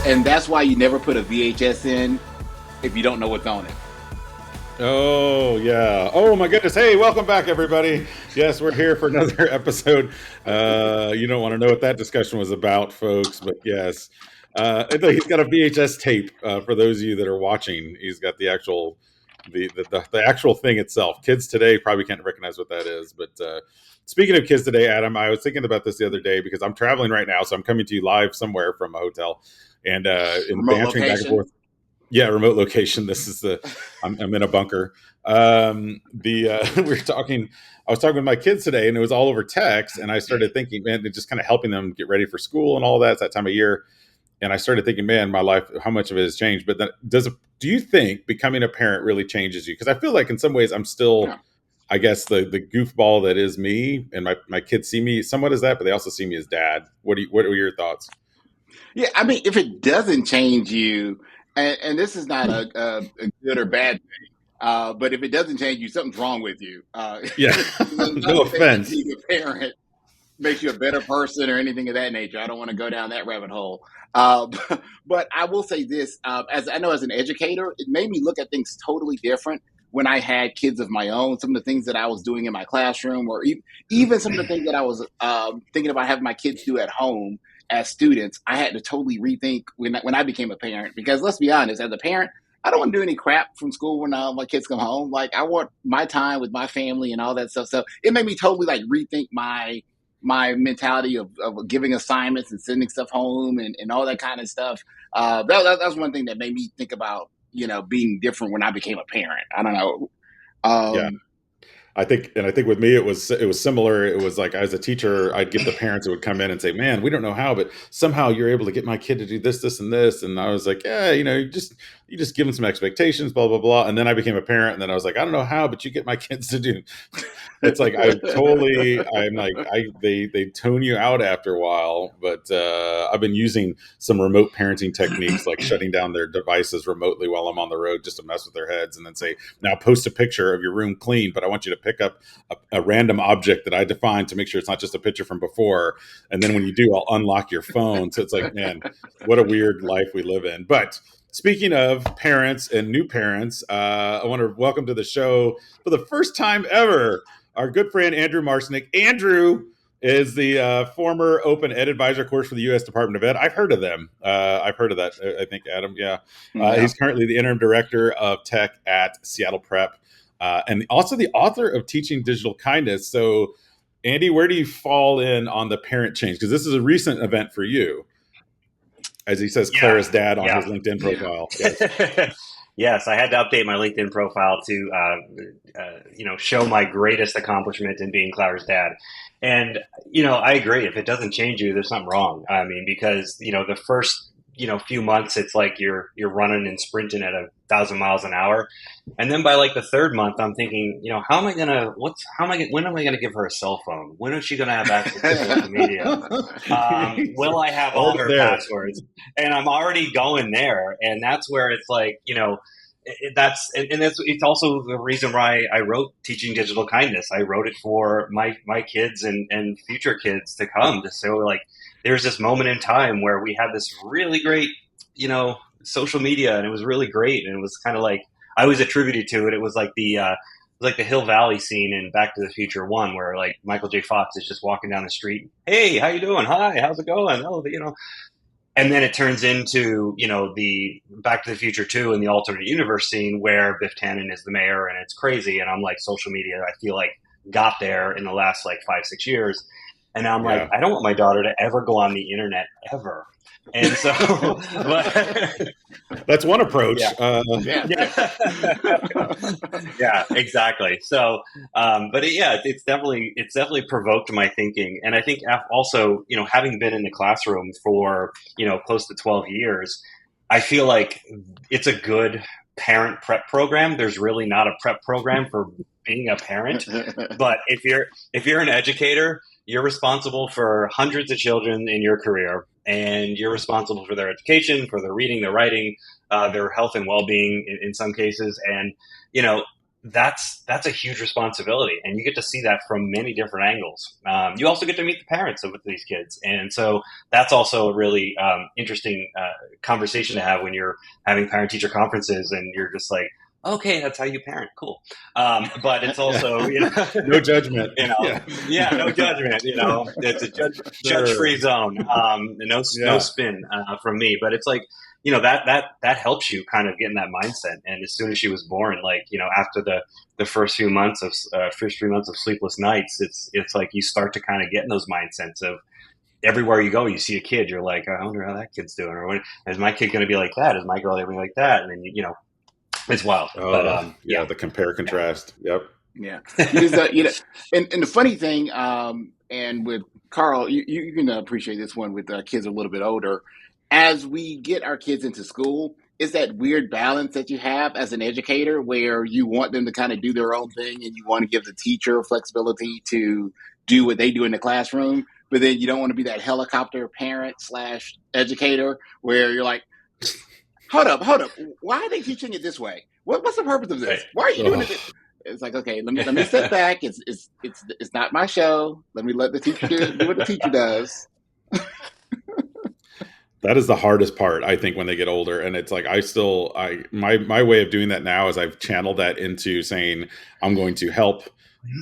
And that's why you never put a VHS in if you don't know what's on it. Oh, yeah. Oh, my goodness. Hey, welcome back, everybody. Yes, we're here for another episode. You don't want to know what that discussion was about, folks, but yes. He's got a VHS tape for those of you that are watching. He's got the actual the actual thing itself. Kids today probably can't recognize what that is. But speaking of kids today, Adam, I was thinking about this the other day because I'm traveling right now. So I'm coming to you live somewhere from a hotel and bantering back and forth. Yeah, remote location. This is I'm in a bunker. We were talking. I was talking with my kids today, and it was all over text. And I started thinking, man, it's just kind of helping them get ready for school and all that. It's that time of year. And I started thinking, man, my life, how much of it has changed. But then, do you think becoming a parent really changes you? Because I feel like in some ways I'm still, I guess, the goofball that is me, and my kids see me somewhat as that, but they also see me as dad. What are your thoughts? Yeah, I mean, if it doesn't change you, and this is not a good or bad thing, but if it doesn't change you, something's wrong with you. Yeah, no offense. Being a parent makes you a better person or anything of that nature. I don't want to go down that rabbit hole. But I will say this, as I know as an educator, it made me look at things totally different when I had kids of my own. Some of the things that I was doing in my classroom, or even some of the things that I was thinking about having my kids do at home as students, I had to totally rethink when I became a parent. Because let's be honest, as a parent, I don't want to do any crap from school when my kids come home. Like, I want my time with my family and all that stuff. So it made me totally rethink my mentality of giving assignments and sending stuff home and all that kind of stuff. That's one thing that made me think about, being different when I became a parent. I don't know. Yeah. I think with me, it was similar. It was like, as a teacher, I'd get the parents that would come in and say, man, we don't know how, but somehow you're able to get my kid to do this, this, and this. And I was like, yeah, you just give them some expectations, blah, blah, blah. And then I became a parent, and then I was like, I don't know how, but you get my kids to do. It's like, they tone you out after a while, but I've been using some remote parenting techniques, like shutting down their devices remotely while I'm on the road, just to mess with their heads, and then say, now post a picture of your room clean, but I want you to pick up a random object that I defined to make sure it's not just a picture from before. And then when you do, I'll unlock your phone. So it's like, man, what a weird life we live in. But speaking of parents and new parents, I want to welcome to the show for the first time ever, our good friend, Andrew Marcinek. Andrew is the former Open Ed Advisor course for the U.S. Department of Ed. I've heard of them. I've heard of that, I think, Adam. Yeah. He's currently the Interim Director of Tech at Seattle Prep. And also the author of Teaching Digital Kindness. So, Andy, where do you fall in on the parent change? Because this is a recent event for you. As he says, Clara's dad on his LinkedIn profile. Yes. Yes, I had to update my LinkedIn profile to, show my greatest accomplishment in being Clara's dad. And, I agree. If it doesn't change you, there's something wrong. I mean, because, the first, few months, it's like you're running and sprinting at 1,000 miles an hour. And then by the third month, I'm thinking, when am I going to give her a cell phone? When is she going to have access to social media? Will I have all her passwords? And I'm already going there. And that's where it's like, it's also the reason why I wrote Teaching Digital Kindness. I wrote it for my kids and future kids to come, to say, there's this moment in time where we had this really great, social media, and it was really great. And it was kind of like, I always attributed to it. It was like the Hill Valley scene in Back to the Future 1, where Michael J. Fox is just walking down the street. Hey, how you doing? Hi, how's it going? Oh, And then it turns into, the Back to the Future 2 and the alternate universe scene where Biff Tannen is the mayor, and it's crazy. And I'm like, social media, I feel like, got there in the last 5-6 years. And I'm like, I don't want my daughter to ever go on the internet ever. And so that's one approach. Yeah, exactly. So, it's definitely provoked my thinking. And I think also, having been in the classroom for, close to 12 years, I feel like it's a good parent prep program. There's really not a prep program for being a parent. But if you're an educator, you're responsible for hundreds of children in your career, and you're responsible for their education, for their reading, their writing, their health and well-being in some cases. And, that's a huge responsibility, and you get to see that from many different angles. You also get to meet the parents of these kids, and so that's also a really interesting conversation to have when you're having parent-teacher conferences, and you're just like, okay, that's how you parent, cool. But it's also, no judgment. No judgment. It's a judge-free zone. No spin from me. But it's like, that helps you kind of get in that mindset. And as soon as she was born, like, after the first 3 months of sleepless nights, it's like you start to kind of get in those mindsets of everywhere you go, you see a kid, you're like, I wonder how that kid's doing, or is my kid going to be like that? Is my girl going to be like that? And then it's wild. But the compare contrast. Yep. Yeah. Because, and the funny thing, and with Carl, you can appreciate this one with kids a little bit older. As we get our kids into school, it's that weird balance that you have as an educator where you want them to kind of do their own thing and you want to give the teacher flexibility to do what they do in the classroom. But then you don't want to be that helicopter parent / educator where you're like, hold up. Why are they teaching it this way? What's the purpose of this? Why are you doing it? It's like, okay, let me step back. It's not my show. Let the teacher do what the teacher does. That is the hardest part, I think, when they get older. And it's like, my way of doing that now is I've channeled that into saying, I'm going to help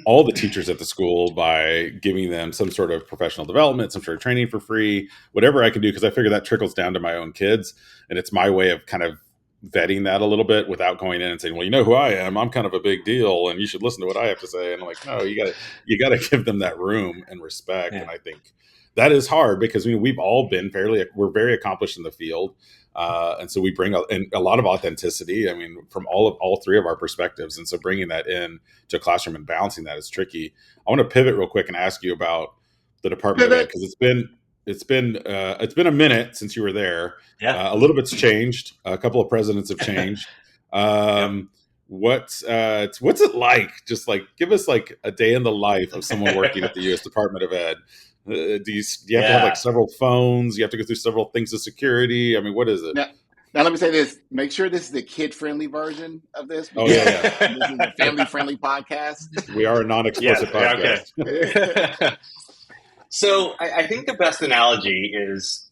all the teachers at the school by giving them some sort of professional development, some sort of training for free, whatever I can do. Cause I figure that trickles down to my own kids. And it's my way of kind of vetting that a little bit without going in and saying, well, you know who I am, I'm kind of a big deal and you should listen to what I have to say. And I'm like, no, you gotta give them that room and respect. Yeah. And I think that is hard because we've all been we're very accomplished in the field. And so we bring a lot of authenticity, from all three of our perspectives. And so bringing that in to a classroom and balancing that is tricky. I want to pivot real quick and ask you about the Department of Ed, because it's been a minute since you were there. Yeah. A little bit's changed. A couple of presidents have changed. What's it like? Just like, give us like a day in the life of someone working at the U.S. Department of Ed. Do you have to have like several phones? You have to go through several things of security. What is it? Now let me say this. Make sure this is the kid-friendly version of this. Oh, yeah. This is a family-friendly podcast. We are a non-explicit podcast. Okay. So I think the best analogy is,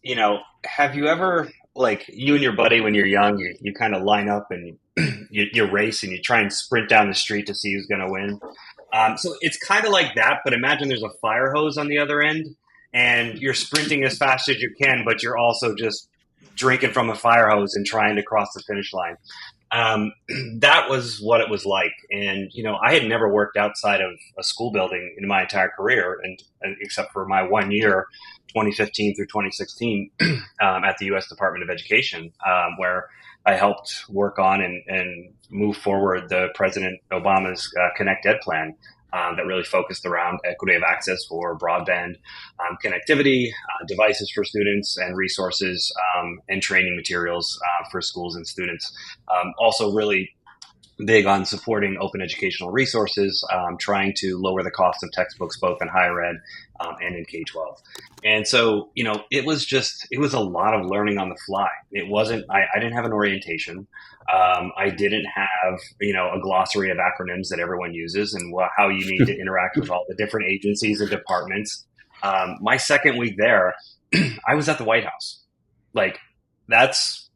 have you ever, like, you and your buddy when you're young, you kind of line up and you race and you try and sprint down the street to see who's going to win. So it's kind of like that, but imagine there's a fire hose on the other end and you're sprinting as fast as you can, but you're also just drinking from a fire hose and trying to cross the finish line. That was what it was like. And, I had never worked outside of a school building in my entire career, and except for my 1 year, 2015 through 2016, at the U.S. Department of Education, where I helped work on and move forward the President Obama's Connect Ed plan that really focused around equity of access for broadband connectivity, devices for students, and resources and training materials for schools and students. Also really big on supporting open educational resources, trying to lower the cost of textbooks both in higher ed and in K-12. And so, it was a lot of learning on the fly. It wasn't, I didn't have an orientation. I didn't have, a glossary of acronyms that everyone uses and how you need to interact with all the different agencies and departments. My second week there, I was at the White House. That's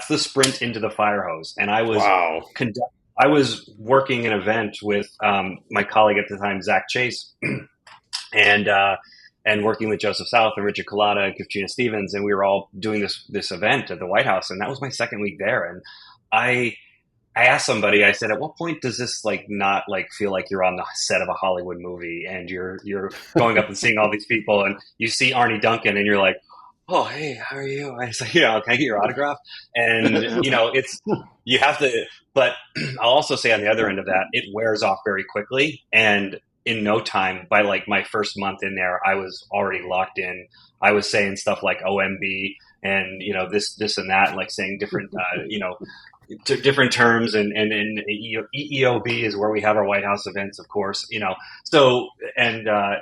the sprint into the fire hose. And I was I was working an event with my colleague at the time, Zach Chase, and working with Joseph South and Richard Collada and Katrina Stevens, and we were all doing this event at the White House, and that was my second week there. And I asked somebody, I said, at what point does this not feel like you're on the set of a Hollywood movie and you're going up and seeing all these people and you see Arnie Duncan and you're like, oh, hey, how are you? I say, can I get your autograph? And, it's, you have to, but I'll also say on the other end of that, it wears off very quickly. And in no time, by my first month in there, I was already locked in. I was saying stuff like OMB and, this and that, and saying different, different terms and EEOB is where we have our White House events, of course, so, and, I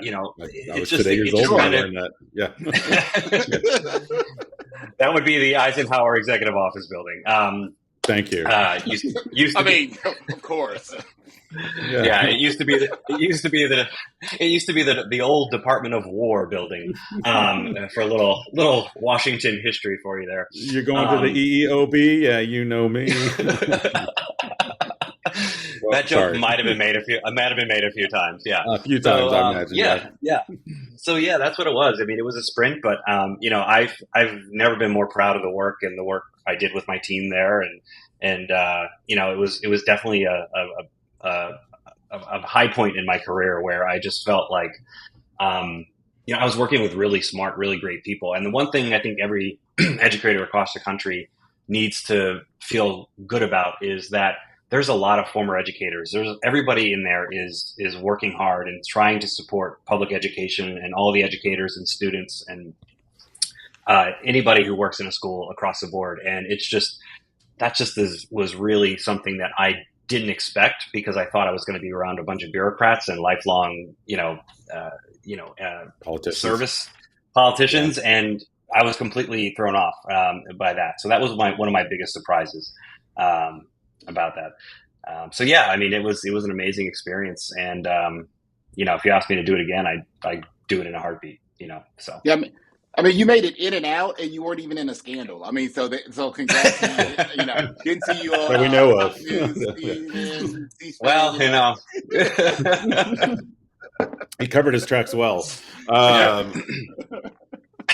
was today years old when I learned that. Yeah. That would be the Eisenhower Executive Office building. Thank you. Used to I mean, of course. Yeah, it used to be the old Department of War building. For a little Washington history for you there. You're going to the EEOB? Yeah, you know me. That joke might have been made a few times. Yeah, a few times, I imagine. Yeah. So yeah, that's what it was. I mean, it was a sprint, but I've never been more proud of the work I did with my team there, and it was definitely a high point in my career where I just felt like, I was working with really smart, really great people. And the one thing I think every educator across the country needs to feel good about is that there's a lot of former educators. Everybody in there is working hard and trying to support public education and all the educators and students and anybody who works in a school across the board. And was really something that I didn't expect, because I thought I was going to be around a bunch of bureaucrats and lifelong, service politicians, and I was completely thrown off by that. So that was one of my biggest surprises about that. So yeah, I mean, it was an amazing experience, and if you asked me to do it again, I'd do it in a heartbeat. So yeah. I mean, you made it in and out, and you weren't even in a scandal. I mean, so congrats to you. Didn't see you on that we know of. Well, he covered his tracks well.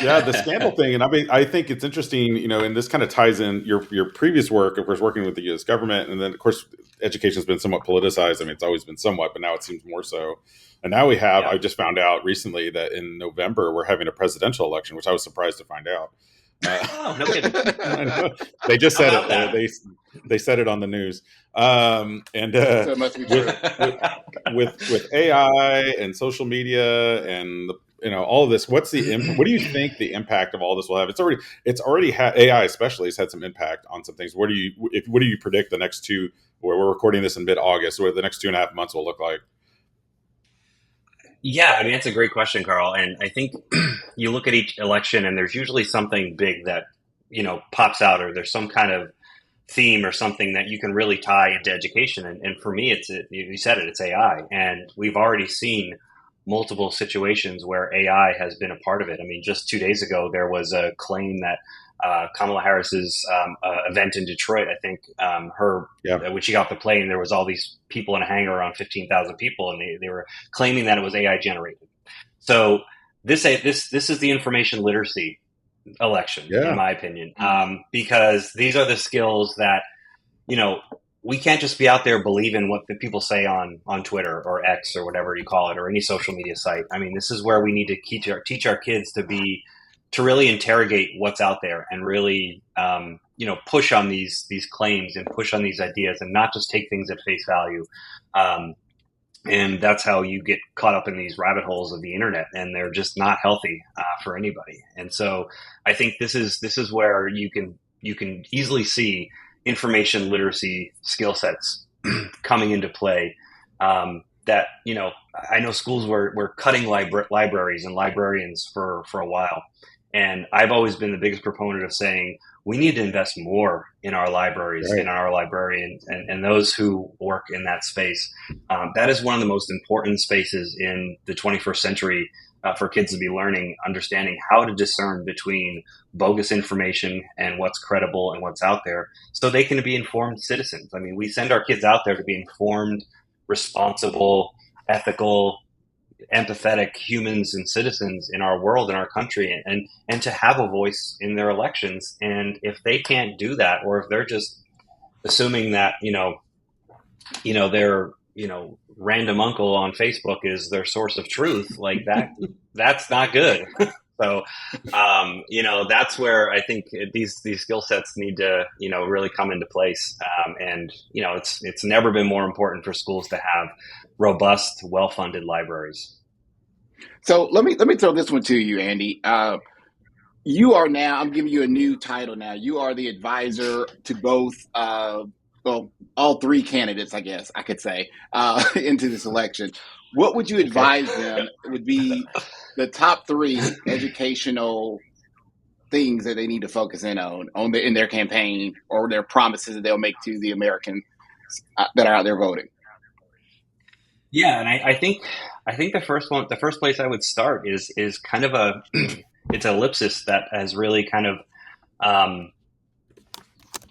Yeah, the scandal thing, and I think it's interesting, and this kind of ties in your previous work, of course, working with the U.S. government, and then, of course, education has been somewhat politicized. I mean, it's always been somewhat, but now it seems more so. And now we have, I just found out recently that in November, we're having a presidential election, which I was surprised to find out. No kidding. They just said it. They said it on the news. So it must be true. with AI and social media and all of this, what do you think the impact of all this will have? It's already had, AI especially has had some impact on some things. What do you predict the next where we're recording this in mid-August, what the next 2.5 months will look like? Yeah, I mean, that's a great question, Carl. And I think you look at each election and there's usually something big that, pops out, or there's some kind of theme or something that you can really tie into education. And for me, you said it, it's AI. And we've already seen multiple situations where AI has been a part of it. I mean, just 2 days ago, there was a claim that Kamala Harris's event in Detroit, I think, when she got off the plane, there was all these people in a hangar, around 15,000 people, and they were claiming that it was AI generated. So this is the information literacy election, in my opinion, because these are the skills that, we can't just be out there believing what the people say on Twitter or X or whatever you call it, or any social media site. I mean, this is where we need to teach our kids to really interrogate what's out there and really, push on these claims and push on these ideas, and not just take things at face value. And that's how you get caught up in these rabbit holes of the internet, and they're just not healthy for anybody. And so I think this is where you can easily see information literacy skill sets coming into play. That, I know schools were cutting libraries and librarians for a while. And I've always been the biggest proponent of saying we need to invest more in our libraries, in our librarians, and those who work in that space. That is one of the most important spaces in the 21st century for kids to be learning, understanding how to discern between bogus information and what's credible and what's out there, so they can be informed citizens. I mean, we send our kids out there to be informed, responsible, ethical, empathetic humans and citizens in our world, in our country, and to have a voice in their elections. And if they can't do that, or if they're just assuming that, their, random uncle on Facebook is their source of truth, like that's not good. So, that's where I think these skill sets need to, really come into place. And it's never been more important for schools to have robust, well-funded libraries. So let me throw this one to you, Andy. You are now, I'm giving you a new title now. You are the advisor to both, all three candidates, I guess I could say, into this election. What would you advise them would be the top three educational things that they need to focus in on in their campaign or their promises that they'll make to the Americans that are out there voting? Yeah, and I think the first place I would start is kind of it's an ellipsis that has really kind of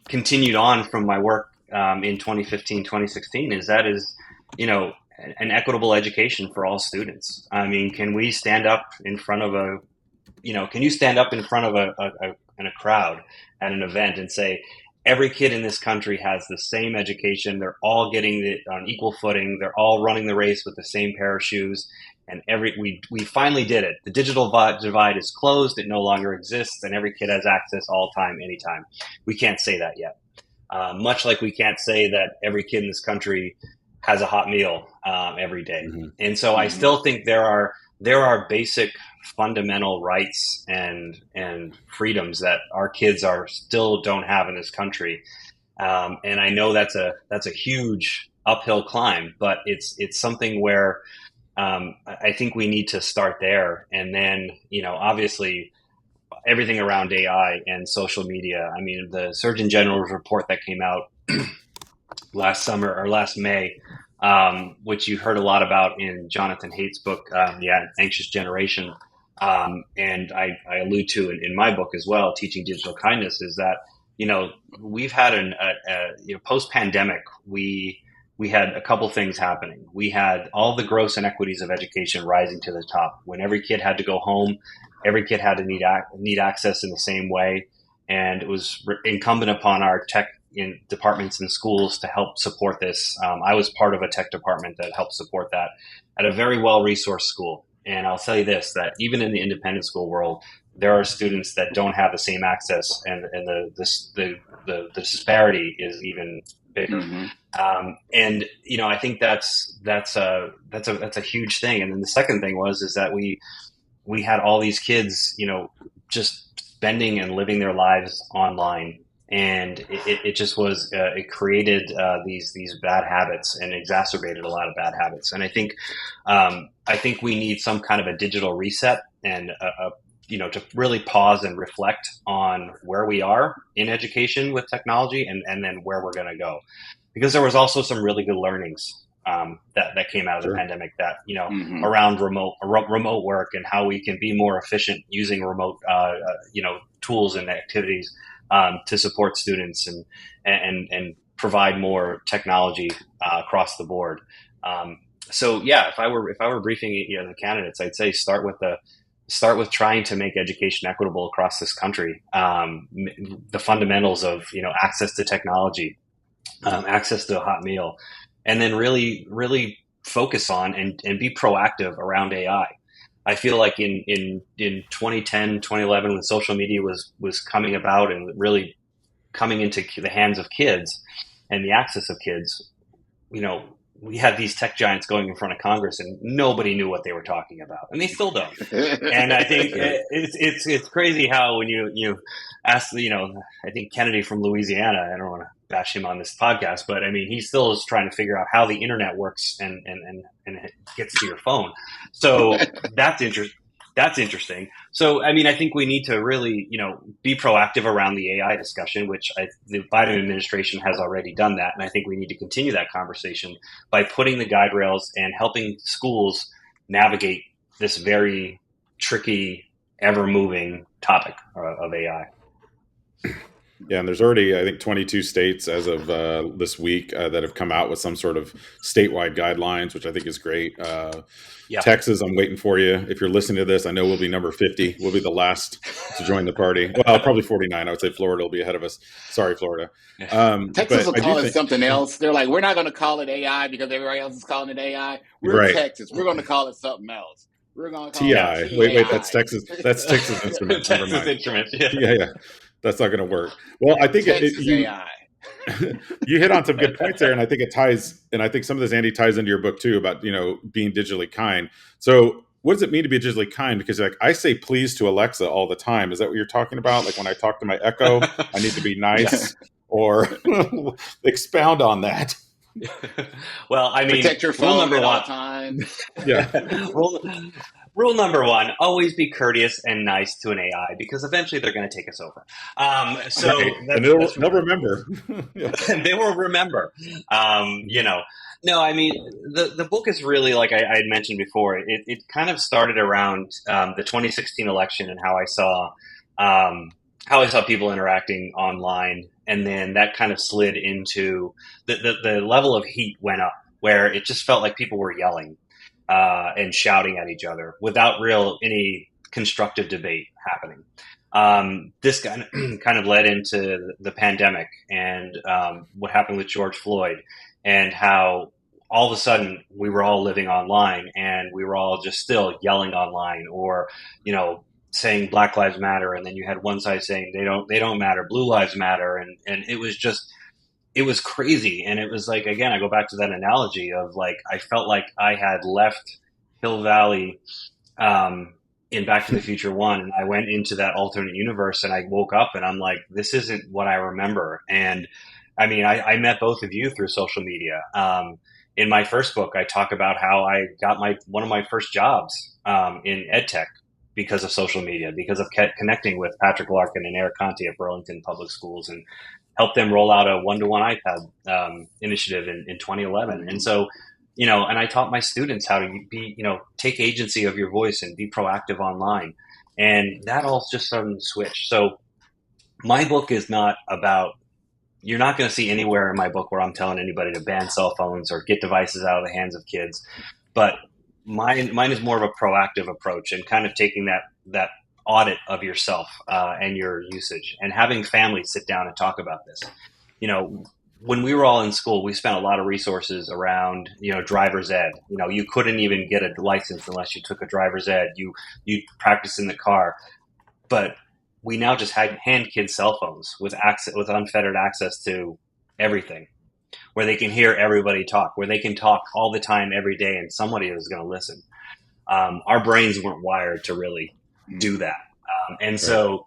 continued on from my work in 2015, 2016. Is an equitable education for all students. I mean, can we stand up in front of a crowd at an event and say, every kid in this country has the same education. They're all getting it on equal footing. They're all running the race with the same pair of shoes. And we finally did it. The digital divide is closed. It no longer exists. And every kid has access all time, anytime. We can't say that yet. Much like we can't say that every kid in this country has a hot meal every day. Mm-hmm. And so I still think there are basic fundamental rights and freedoms that our kids still don't have in this country. And I know that's a huge uphill climb, but it's something where I think we need to start there. And then, obviously everything around AI and social media. I mean, the Surgeon General's report that came out last summer or last May, which you heard a lot about in Jonathan Haidt's book, The Anxious Generation. And I allude to in my book as well, Teaching Digital Kindness, is that, we've had post-pandemic, we had a couple things happening. We had all the gross inequities of education rising to the top. When every kid had to go home, every kid had to need access in the same way. And it was incumbent upon our tech in departments and schools to help support this. I was part of a tech department that helped support that at a very well-resourced school. And I'll tell you this, that even in the independent school world, there are students that don't have the same access, and the disparity is even bigger. Mm-hmm. And I think that's a huge thing. And then the second thing is that we had all these kids, just spending and living their lives online. And it just was, it created these bad habits and exacerbated a lot of bad habits. And I think we need some kind of a digital reset and to really pause and reflect on where we are in education with technology and then where we're going to go. Because there was also some really good learnings that came out of the pandemic that, mm-hmm. around remote work and how we can be more efficient using remote, tools and activities to support students and provide more technology across the board. So yeah, if I were briefing the candidates, I'd say start with trying to make education equitable across this country. The fundamentals of access to technology, access to a hot meal, and then really really focus on and be proactive around AI. I feel like in 2010, 2011, when social media was coming about and really coming into the hands of kids and the access of kids, we had these tech giants going in front of Congress and nobody knew what they were talking about, and they still don't. And I think it's crazy how when you ask, I think Kennedy from Louisiana, I don't want to bash him on this podcast, but I mean, he still is trying to figure out how the internet works and it gets to your phone. So that's interesting. So, I mean, I think we need to really, be proactive around the AI discussion, which the Biden administration has already done that. And I think we need to continue that conversation by putting the guide rails and helping schools navigate this very tricky, ever-moving topic of AI. Yeah, and there's already, I think, 22 states as of this week that have come out with some sort of statewide guidelines, which I think is great. Yeah. Texas, I'm waiting for you. If you're listening to this, I know we'll be number 50. We'll be the last to join the party. Well, probably 49. I would say Florida will be ahead of us. Sorry, Florida. Texas will call it something else. They're like, we're not going to call it AI because everybody else is calling it AI. We're Texas. We're going to call it something else. We're going to call it TI. Wait, that's Texas. That's Texas Instruments. Texas Instruments. Yeah. That's not going to work. Well, I think you hit on some good points there, and I think it ties. And I think some of this, Andy, ties into your book too about being digitally kind. So, what does it mean to be digitally kind? Because I say please to Alexa all the time. Is that what you're talking about? Like when I talk to my Echo, I need to be nice, or expound on that. Well, I mean, protect your phone at all times. Yeah. Rule number one, always be courteous and nice to an AI because eventually they're going to take us over. Right. And they'll remember. Yeah. They will remember. No, I mean, the book is really, like I had mentioned before, it kind of started around the 2016 election and how I saw people interacting online. And then that kind of slid into the level of heat went up where it just felt like people were yelling and shouting at each other without any constructive debate happening. This kind of led into the pandemic and what happened with George Floyd and how all of a sudden we were all living online and we were all just still yelling online or, saying Black Lives Matter. And then you had one side saying they don't matter, Blue Lives Matter. And it was crazy. And it was like, again, I go back to that analogy of like, I felt like I had left Hill Valley, in Back to the Future 1, and I went into that alternate universe and I woke up and I'm like, this isn't what I remember. And I mean, I met both of you through social media. In my first book, I talk about how I got one of my first jobs in ed tech because of social media, because of connecting with Patrick Larkin and Eric Conti at Burlington Public Schools and helped them roll out a one-to-one iPad initiative in 2011. And so, and I taught my students how to be, take agency of your voice and be proactive online. And that all just started to switch. So my book is not about, you're not going to see anywhere in my book where I'm telling anybody to ban cell phones or get devices out of the hands of kids. But mine is more of a proactive approach and kind of taking that audit of yourself and your usage and having families sit down and talk about this. When we were all in school, we spent a lot of resources around, driver's ed. You couldn't even get a license unless you took a driver's ed. You practiced in the car. But we now just hand kids cell phones with unfettered access to everything, where they can hear everybody talk, where they can talk all the time, every day, and somebody is going to listen. Our brains weren't wired to really do that. And so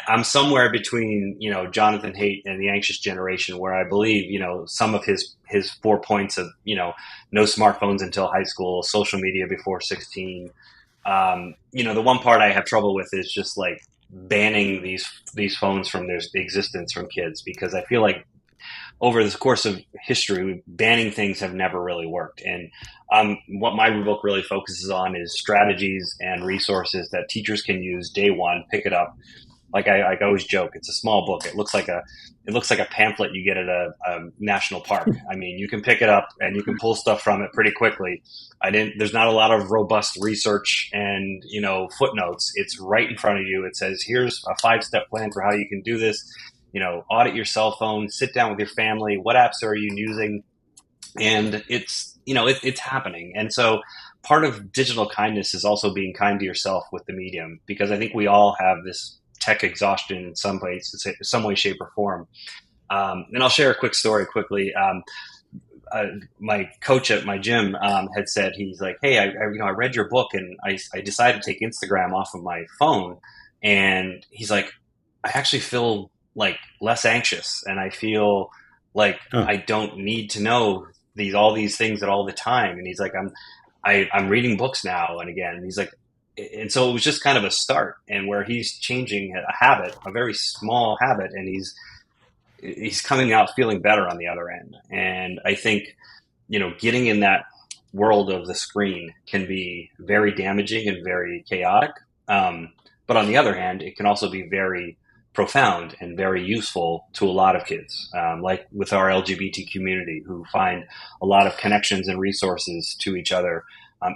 I'm somewhere between, Jonathan Haidt and the anxious generation, where I believe, some of his 4 points of, no smartphones until high school, social media before 16. The one part I have trouble with is just like banning these phones from their existence from kids, because I feel like over the course of history, banning things have never really worked. And what my book really focuses on is strategies and resources that teachers can use day one, pick it up. Like I always joke, it's a small book. It looks like a pamphlet you get at a national park. I mean, you can pick it up and you can pull stuff from it pretty quickly. There's not a lot of robust research and, footnotes. It's right in front of you. It says, here's a 5-step plan for how you can do this. Audit your cell phone, sit down with your family. What apps are you using? And it's happening. And so part of digital kindness is also being kind to yourself with the medium, because I think we all have this tech exhaustion in some way, shape, or form. And I'll share a quick story quickly. My coach at my gym had said, he's like, hey, I read your book and I decided to take Instagram off of my phone. And he's like, I actually feel like less anxious, and I feel like I don't need to know all these things at all the time. And he's like, I'm reading books now and again. And he's like, and so it was just kind of a start, and where he's changing a habit, a very small habit, and he's coming out feeling better on the other end. And I think, getting in that world of the screen can be very damaging and very chaotic. But on the other hand, it can also be very profound and very useful to a lot of kids, like with our LGBT community, who find a lot of connections and resources to each other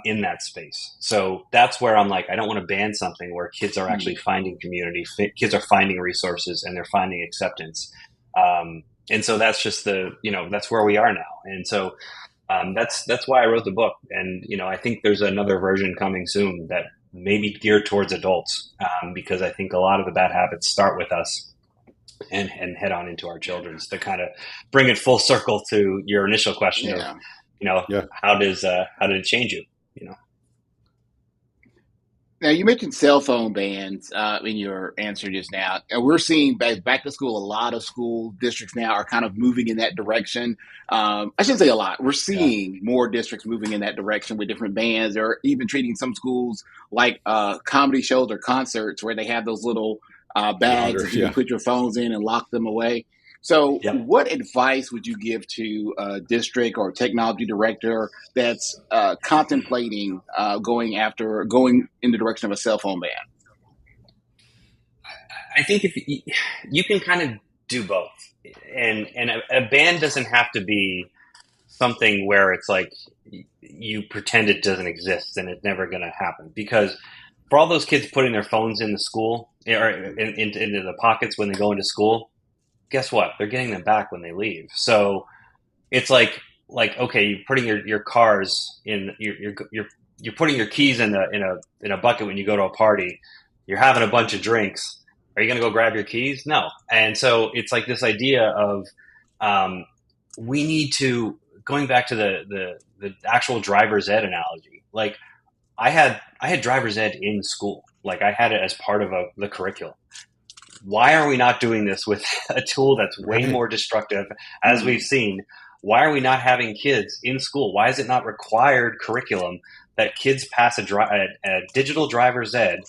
in that space. So that's where I'm like, I don't want to ban something where kids are actually finding community, kids are finding resources, and they're finding acceptance. And so that's just that's where we are now. And so that's why I wrote the book. And, I think there's another version coming soon that may be geared towards adults, because I think a lot of the bad habits start with us and head on into our children's, to kind of bring it full circle to your initial question of, how did it change you? Now, you mentioned cell phone bans in your answer just now. And we're seeing back to school, a lot of school districts now are kind of moving in that direction. I shouldn't say a lot. We're seeing more districts moving in that direction with different bans, or even treating some schools like comedy shows or concerts where they have those little bags that you can put your phones in and lock them away. So what advice would you give to a district or technology director that's contemplating going in the direction of a cell phone ban? I think if you can kind of do both, and a ban doesn't have to be something where it's like you pretend it doesn't exist and it's never going to happen, because for all those kids putting their phones in the school or into the pockets when they go into school, guess what? They're getting them back when they leave. So it's like okay, you're putting your cars in, you're putting your keys in a bucket when you go to a party. You're having a bunch of drinks. Are you going to go grab your keys? No. And so it's like this idea of we need to, going back to the actual driver's ed analogy. Like I had driver's ed in school. Like I had it as part of the curriculum. Why are we not doing this with a tool that's way more destructive, as we've seen? Why are we not having kids in school? Why is it not required curriculum that kids pass a digital driver's ed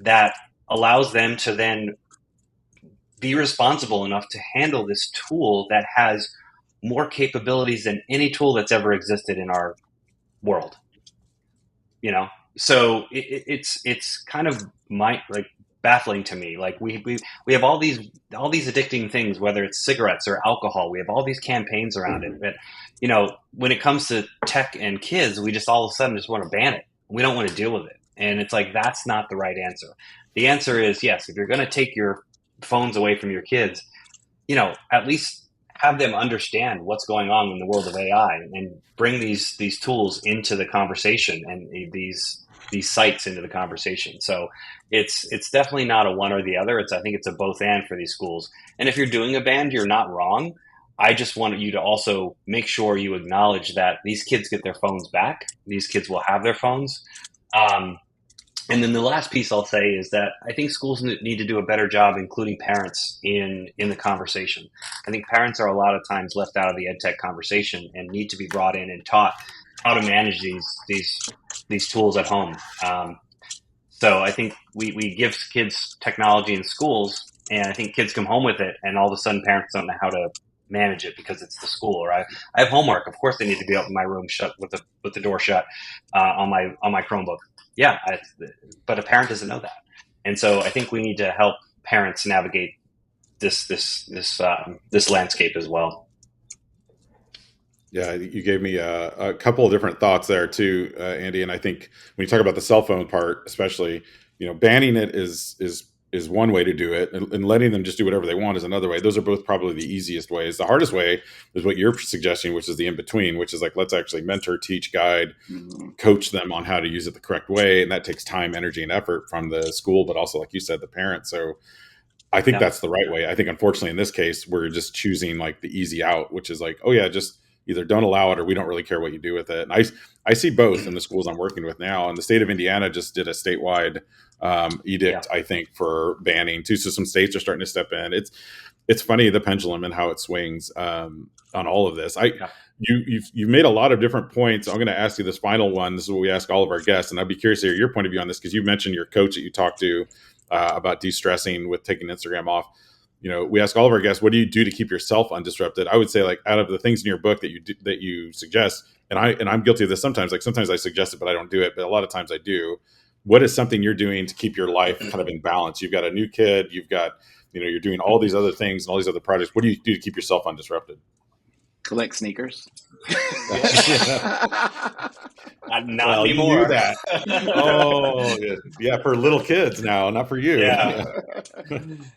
that allows them to then be responsible enough to handle this tool that has more capabilities than any tool that's ever existed in our world? You know, so it's kind of baffling to me. Like we have all these addicting things, whether it's cigarettes or alcohol. We have all these campaigns around it, but you know, when it comes to tech and kids, we just all of a sudden just want to ban it. We don't want to deal with it, and it's like that's not the right answer. The answer is yes. If you're going to take your phones away from your kids, you know, at least have them understand what's going on in the world of AI and bring these tools into the conversation and these sites into the conversation. So it's definitely not a one or the other. I think it's a both and for these schools. And if you're doing a ban, you're not wrong. I just want you to also make sure you acknowledge that these kids get their phones back. These kids will have their phones. And then the last piece I'll say is that I think schools need to do a better job including parents in the conversation. I think parents are a lot of times left out of the ed tech conversation and need to be brought in and taught how to manage these tools at home. So I think we give kids technology in schools, and I think kids come home with it, and all of a sudden parents don't know how to manage it because it's the school. Or I have homework. Of course, they need to be up in my room shut with the door shut on my Chromebook. Yeah, but a parent doesn't know that, and so I think we need to help parents navigate this landscape as well. Yeah, you gave me a couple of different thoughts there too, Andy. And I think when you talk about the cell phone part, especially, you know, banning it is one way to do it, and letting them just do whatever they want is another way. Those are both probably the easiest ways. The hardest way is what you're suggesting, which is the in between, which is like, let's actually mentor, teach, guide, coach them on how to use it the correct way, and that takes time, energy, and effort from the school, but also, like you said, the parents. So I think that's the right way. I think unfortunately in this case, we're just choosing like the easy out, which is like, oh yeah, just either don't allow it or we don't really care what you do with it. And I see both in the schools I'm working with now. And the state of Indiana just did a statewide edict, I think, for banning too. So some states are starting to step in. It's funny, the pendulum and how it swings on all of this. You've made a lot of different points. I'm going to ask you this final one. This is what we ask all of our guests. And I'd be curious to hear your point of view on this, because you mentioned your coach that you talked to about de-stressing with taking Instagram off. You know, we ask all of our guests, what do you do to keep yourself undisrupted? I would say, like, out of the things in your book that you suggest, and I'm guilty of this sometimes. Like sometimes I suggest it, but I don't do it. But a lot of times I do. What is something you're doing to keep your life kind of in balance? You've got a new kid. You've got, you know, you're doing all these other things and all these other projects. What do you do to keep yourself undisrupted? Collect sneakers. Not anymore. You that. Oh, yeah, for little kids now, not for you. Yeah,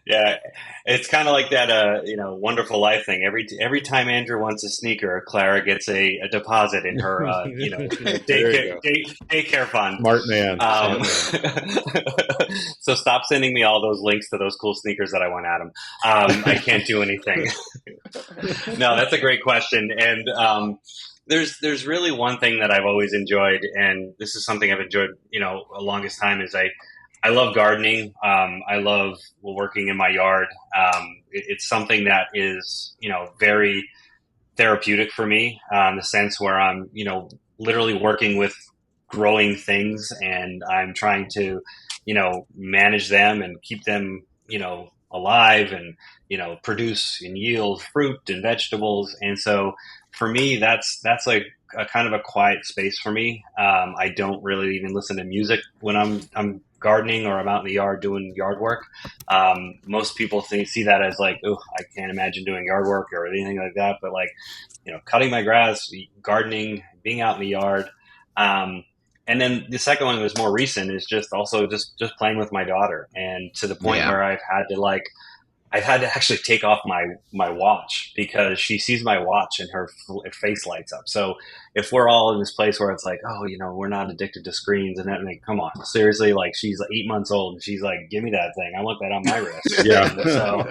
yeah. It's kind of like that, Wonderful Life thing. Every time Andrew wants a sneaker, Clara gets a deposit in her, daycare fund. Smart man. So stop sending me all those links to those cool sneakers that I want, Adam. I can't do anything. No, that's a great question, and there's really one thing that I've always enjoyed, and this is something I've enjoyed, the longest time, is I love gardening. I love working in my yard. It's something that is, very therapeutic for me, in the sense where I'm, literally working with growing things, and I'm trying to, manage them and keep them, alive, and, produce and yield fruit and vegetables. And so for me, that's like a kind of a quiet space for me. I don't really even listen to music when I'm gardening or I'm out in the yard doing yard work. Most people see that as like, oh, I can't imagine doing yard work or anything like that. But like, cutting my grass, gardening, being out in the yard. And then the second one was more recent, is just playing with my daughter, and to the point where I've had to actually take off my watch, because she sees my watch and her face lights up. So if we're all in this place where it's like, oh, we're not addicted to screens, and then like, come on, seriously, like she's 8 months old and she's like, give me that thing. I want that on my wrist. Yeah. And so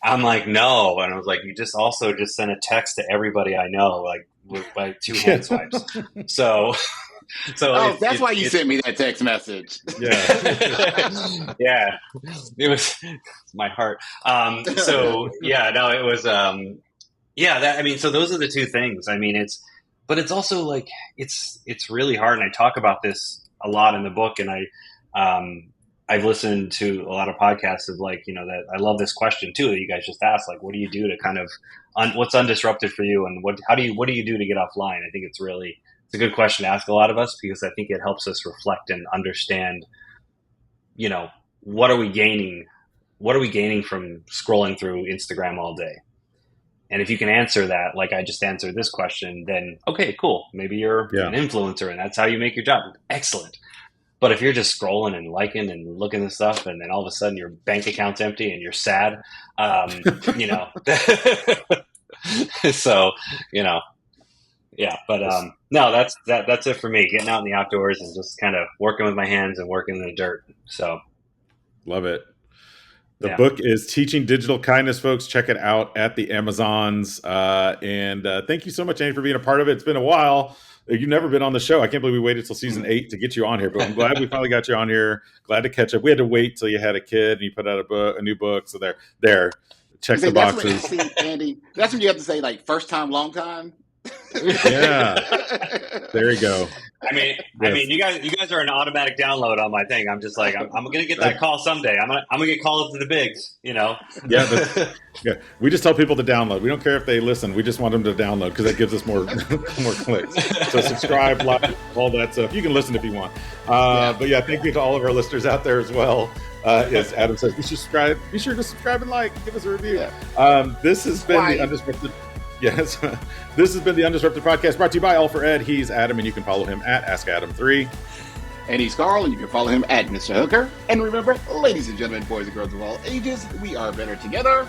I'm like, no. And I was like, you just sent a text to everybody I know, like with like 2 hand swipes. So that's why you sent me that text message. Yeah. Yeah, it was my heart. It was, so those are the two things. I mean, but it's also like, it's really hard. And I talk about this a lot in the book, and I've listened to a lot of podcasts of like, that I love this question too, that you guys just asked, like, what do you do to kind of, what's undisrupted for you? And what do you do to get offline? I think it's a good question to ask a lot of us, because I think it helps us reflect and understand, what are we gaining from scrolling through Instagram all day? And if you can answer that, like I just answered this question, then okay, cool. Maybe you're an influencer and that's how you make your job. Excellent. But if you're just scrolling and liking and looking at stuff, and then all of a sudden your bank account's empty and you're sad, so, yeah, but no, that's it for me. Getting out in the outdoors and just kind of working with my hands and working in the dirt. So, love it. The book is Teaching Digital Kindness, folks. Check it out at the Amazons. And thank you so much, Andy, for being a part of it. It's been a while. You've never been on the show. I can't believe we waited till season 8 to get you on here, but I'm glad we finally got you on here. Glad to catch up. We had to wait till you had a kid and you put out a new book. So there. Check the boxes. Andy, that's when you have to say, like, first time, long time. Yeah. There you go. I mean, you guys are an automatic download on my thing. I'm just like, I'm gonna get that call someday. I'm gonna get called to the bigs, Yeah. Yeah. We just tell people to download. We don't care if they listen. We just want them to download, because that gives us more clicks. So subscribe, like, all that stuff. You can listen if you want. But yeah, thank you to all of our listeners out there as well. As Adam says, be sure to subscribe and like, give us a review. This has been the Undisrupted. Yes, this has been the Undisrupted Podcast, brought to you by All for Ed. He's Adam, and you can follow him at AskAdam3. And he's Carl, and you can follow him at Mr. Hooker. And remember, ladies and gentlemen, boys and girls of all ages, we are better together.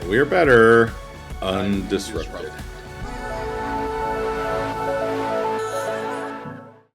We are better undisrupted.